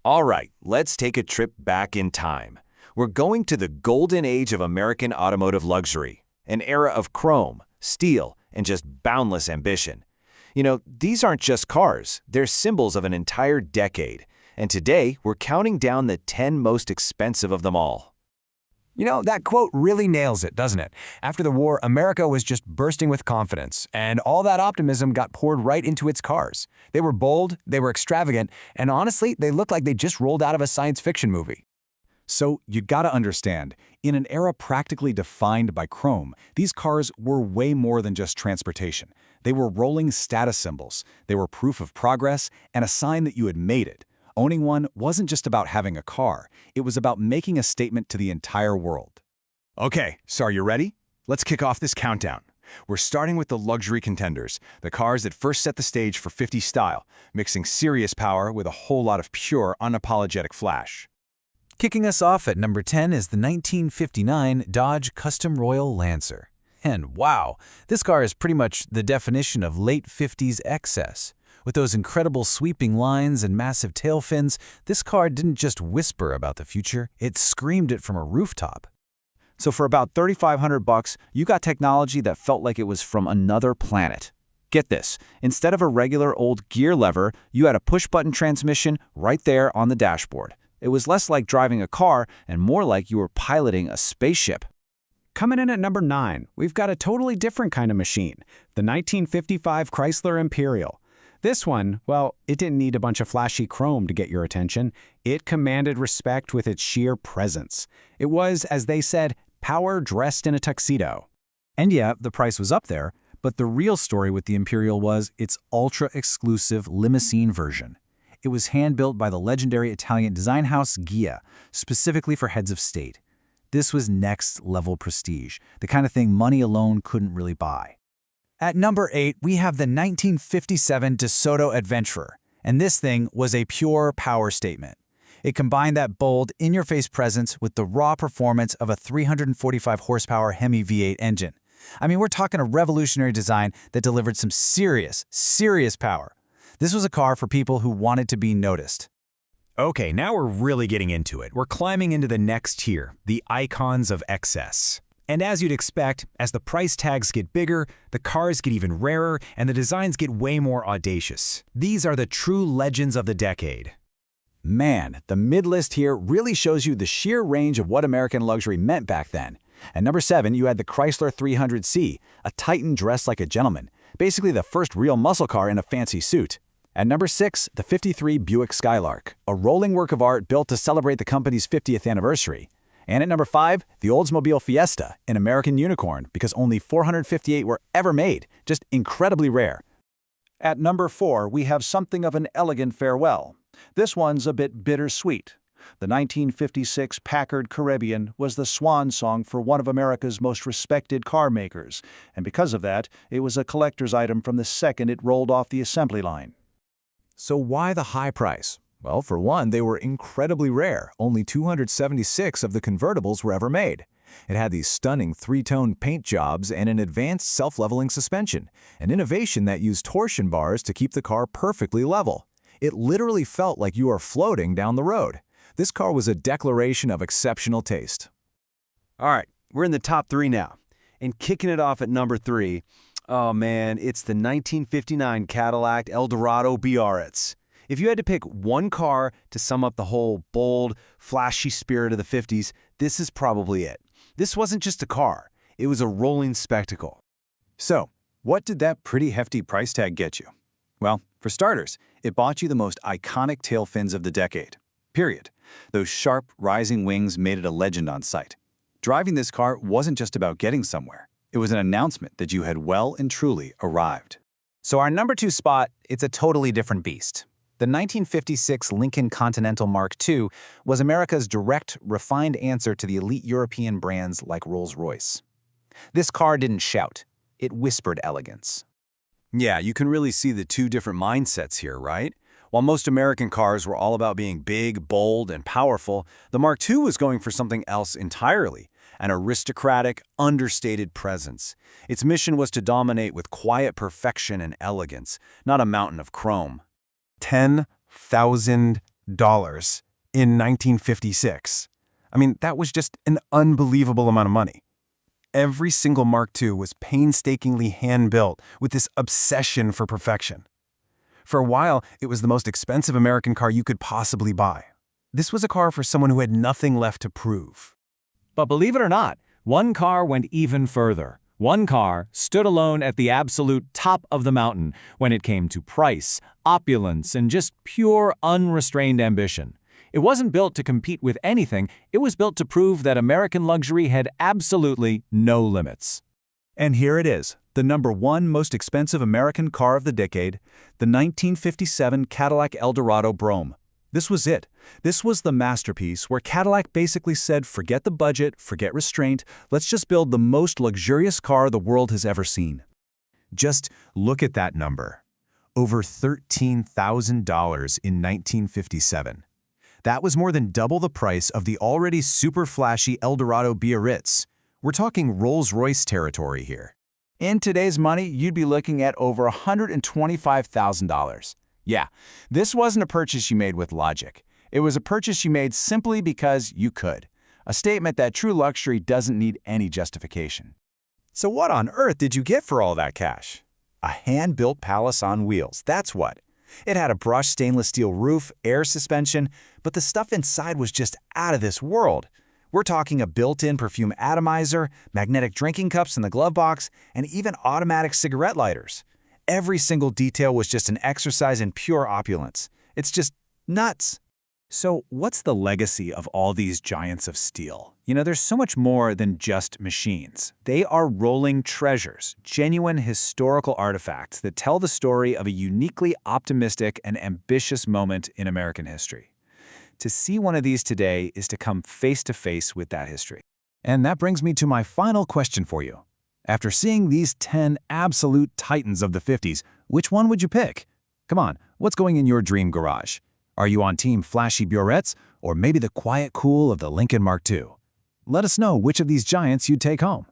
All right, let's take a trip back in time. We're going to the golden age of American automotive luxury, an era of chrome, steel, and just boundless ambition. You know, these aren't just cars, they're symbols of an entire decade. And today, we're counting down the 10 most expensive of them all. You know, that quote really nails it, doesn't it? After the war, America was just bursting with confidence, and all that optimism got poured right into its cars. They were bold, they were extravagant, and honestly, they looked like they just rolled out of a science fiction movie. So you gotta understand, in an era practically defined by chrome, these cars were way more than just transportation. They were rolling status symbols, they were proof of progress, and a sign that you had made it. Owning one wasn't just about having a car, it was about making a statement to the entire world. Okay, so are you ready? Let's kick off this countdown. We're starting with the luxury contenders, the cars that first set the stage for 50s style, mixing serious power with a whole lot of pure, unapologetic flash. Kicking us off at number 10 is the 1959 Dodge Custom Royal Lancer. And wow, this car is pretty much the definition of late 50s excess. With those incredible sweeping lines and massive tail fins, this car didn't just whisper about the future, it screamed it from a rooftop. So for about $3,500, you got technology that felt like it was from another planet. Get this, instead of a regular old gear lever, you had a push-button transmission right there on the dashboard. It was less like driving a car and more like you were piloting a spaceship. Coming in at number 9, we've got a totally different kind of machine, the 1955 Chrysler Imperial. This one, well, it didn't need a bunch of flashy chrome to get your attention. It commanded respect with its sheer presence. It was, as they said, power dressed in a tuxedo. And yeah, the price was up there, but the real story with the Imperial was its ultra-exclusive limousine version. It was hand-built by the legendary Italian design house Ghia, specifically for heads of state. This was next-level prestige, the kind of thing money alone couldn't really buy. At number 8, we have the 1957 DeSoto Adventurer, and this thing was a pure power statement. It combined that bold, in-your-face presence with the raw performance of a 345-horsepower Hemi V8 engine. I mean, we're talking a revolutionary design that delivered some serious power. This was a car for people who wanted to be noticed. Okay, now we're really getting into it. We're climbing into the next tier, the icons of excess. And as you'd expect, as the price tags get bigger, the cars get even rarer, and the designs get way more audacious. These are the true legends of the decade. Man, the mid-list here really shows you the sheer range of what American luxury meant back then. At number 7, you had the Chrysler 300C, a titan dressed like a gentleman, basically the first real muscle car in a fancy suit. At number 6, the 53 Buick Skylark, a rolling work of art built to celebrate the company's 50th anniversary. And at number 5, the Oldsmobile Fiesta, an American unicorn, because only 458 were ever made, just incredibly rare. At number 4, we have something of an elegant farewell. This one's a bit bittersweet. The 1956 Packard Caribbean was the swan song for one of America's most respected car makers, and because of that, it was a collector's item from the second it rolled off the assembly line. So why the high price? Well, for one, they were incredibly rare. Only 276 of the convertibles were ever made. It had these stunning three-tone paint jobs and an advanced self-leveling suspension, an innovation that used torsion bars to keep the car perfectly level. It literally felt like you were floating down the road. This car was a declaration of exceptional taste. All right, we're in the top 3 now. And kicking it off at number 3, oh man, it's the 1959 Cadillac Eldorado Brougham. If you had to pick one car to sum up the whole bold, flashy spirit of the 50s, this is probably it. This wasn't just a car, it was a rolling spectacle. So, what did that pretty hefty price tag get you? Well, for starters, it bought you the most iconic tail fins of the decade. Period. Those sharp, rising wings made it a legend on sight. Driving this car wasn't just about getting somewhere. It was an announcement that you had well and truly arrived. So our number 2 spot, it's a totally different beast. The 1956 Lincoln Continental Mark II was America's direct, refined answer to the elite European brands like Rolls-Royce. This car didn't shout, it whispered elegance. Yeah, you can really see the two different mindsets here, right? While most American cars were all about being big, bold, and powerful, the Mark II was going for something else entirely, an aristocratic, understated presence. Its mission was to dominate with quiet perfection and elegance, not a mountain of chrome. $10,000. in 1956. I mean, that was just an unbelievable amount of money. Every single Mark II was painstakingly hand-built with this obsession for perfection. For a while, it was the most expensive American car you could possibly buy. This was a car for someone who had nothing left to prove. But believe it or not, one car went even further. One car stood alone at the absolute top of the mountain when it came to price, opulence, and just pure, unrestrained ambition. It wasn't built to compete with anything, it was built to prove that American luxury had absolutely no limits. And here it is, the #1 most expensive American car of the decade, the 1957 Cadillac Eldorado Brougham. This was it. This was the masterpiece where Cadillac basically said, forget the budget, forget restraint, let's just build the most luxurious car the world has ever seen. Just look at that number. Over $13,000 in 1957. That was more than double the price of the already super flashy Eldorado Biarritz. We're talking Rolls-Royce territory here. In today's money, you'd be looking at over $125,000. Yeah, this wasn't a purchase you made with logic. It was a purchase you made simply because you could. A statement that true luxury doesn't need any justification. So what on earth did you get for all that cash? A hand-built palace on wheels, that's what. It had a brushed stainless steel roof, air suspension, but the stuff inside was just out of this world. We're talking a built-in perfume atomizer, magnetic drinking cups in the glove box, and even automatic cigarette lighters. Every single detail was just an exercise in pure opulence. It's just nuts. So what's the legacy of all these giants of steel? You know, there's so much more than just machines. They are rolling treasures, genuine historical artifacts that tell the story of a uniquely optimistic and ambitious moment in American history. To see one of these today is to come face to face with that history. And that brings me to my final question for you. After seeing these 10 absolute titans of the 50s, which one would you pick? Come on, what's going in your dream garage? Are you on team flashy Biarritz or maybe the quiet cool of the Lincoln Mark II? Let us know which of these giants you'd take home.